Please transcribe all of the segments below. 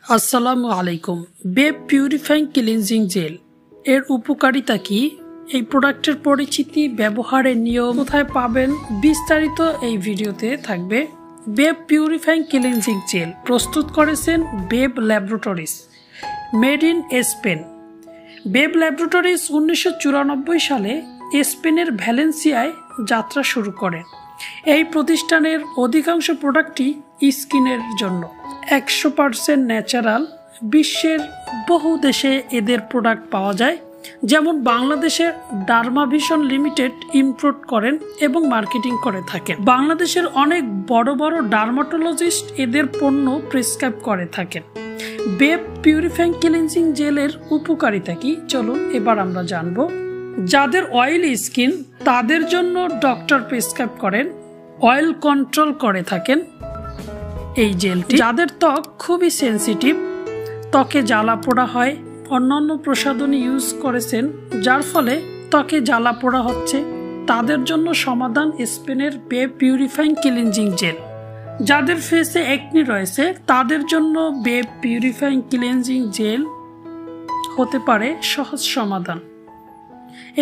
আসসালামু আলাইকুম। Babe purifying cleansing jail এর উপকারিতা কি, এই প্রোডাক্টের পরিচিতি, ব্যবহারের নিয়ম, কোথায় পাবেন, বিস্তারিত এই ভিডিওতে থাকবে। বেব পিউরিফাইং ক্লিনজিং জেল প্রস্তুত করেছেন babe laboratories, made in Spain. Babe laboratories 1994 সালে স্পেনের ভ্যালেন্সিয়ায় যাত্রা শুরু করেন। এই প্রতিষ্ঠানের অধিকাংশ প্রোডাক্টই স্কিনের জন্য 100% ন্যাচারাল। বিশ্বের বহু দেশে এদের প্রোডাক্ট পাওয়া যায়, যেমন বাংলাদেশের ডার্মাভিশন লিমিটেড ইম্পোর্ট করেন এবং মার্কেটিং করে থাকেন। বাংলাদেশের অনেক বড় বড় ডার্মাটোলজিস্ট এদের পণ্য প্রেসক্রাইব করে থাকেন। বেব পিউরিফাইং ক্লিনজিং জেলের উপকারিতা কি, চলুন এবার আমরা জানব। যাদের অয়েলি স্কিন তাদের জন্য ডক্টর প্রেসক্রাইব করেন, অয়েল কন্ট্রোল করে থাকেন এই জেলটি। যাদের ত্বক খুবই সেন্সিটিভ, ত্বকে জ্বালা পোড়া হয়, অন্যান্য প্রসাধনী ইউজ করেছেন যার ফলে ত্বকে জ্বালা পোড়া হচ্ছে, তাদের জন্য সমাধান স্পেনের বেব পিউরিফাইং ক্লিনজিং জেল। যাদের ফেসে একনি রয়েছে তাদের জন্য বেব পিউরিফাইং ক্লিনজিং জেল হতে পারে সহজ সমাধান,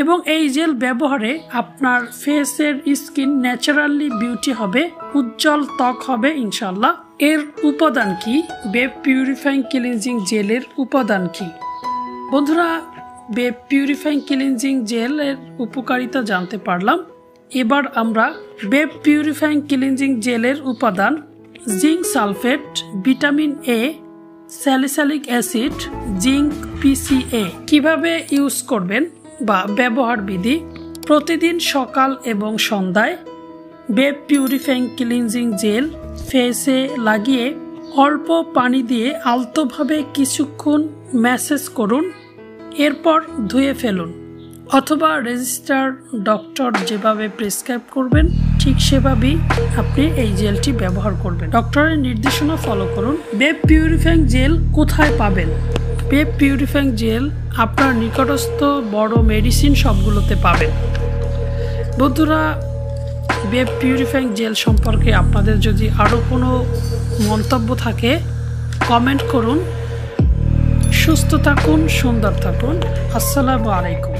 এবং এই জেল ব্যবহারে আপনার ফেসের স্কিন ন্যাচারালি বিউটি হবে, উজ্জ্বল ত্বক হবে ইনশাল্লাহ। এর উপাদান কি, বেব পিউরিফাইং ক্লিনজিং জেলের উপাদান কি? বন্ধুরা, বেব পিউরিফাইং ক্লিনজিং জেলের উপকারিতা জানতে পারলাম। এবার আমরা বেব পিউরিফাইং ক্লিনজিং জেলের উপাদান zinc sulphate, vitamin A, salicylic acid, zinc, PCA কিভাবে ইউজ করবেন বা ব্যবহার বিধি। প্রতিদিন সকাল এবং সন্ধ্যায় বেব পিউরিফাইং ক্লিনজিং জেল ফেসে লাগিয়ে অল্প পানি দিয়ে আলতোভাবে কিছুক্ষণ ম্যাসেজ করুন, এরপর ধুয়ে ফেলুন, অথবা রেজিস্টার্ড ডক্টর যেভাবে প্রেসক্রাইব করবেন ঠিক সেভাবেই আপনি এই জেলটি ব্যবহার করবেন। ডক্টরের নির্দেশনা ফলো করুন। বেব পিউরিফাইং জেল কোথায় পাবেন? বেব পিউরিফাইং জেল আপনার নিকটস্থ বড় মেডিসিন শপগুলোতে পাবেন। বন্ধুরা, বেব পিউরিফাইং জেল সম্পর্কে আপনাদের যদি আরও কোনো মন্তব্য থাকে কমেন্ট করুন। সুস্থ থাকুন, সুন্দর থাকুন। আসসালামু আলাইকুম।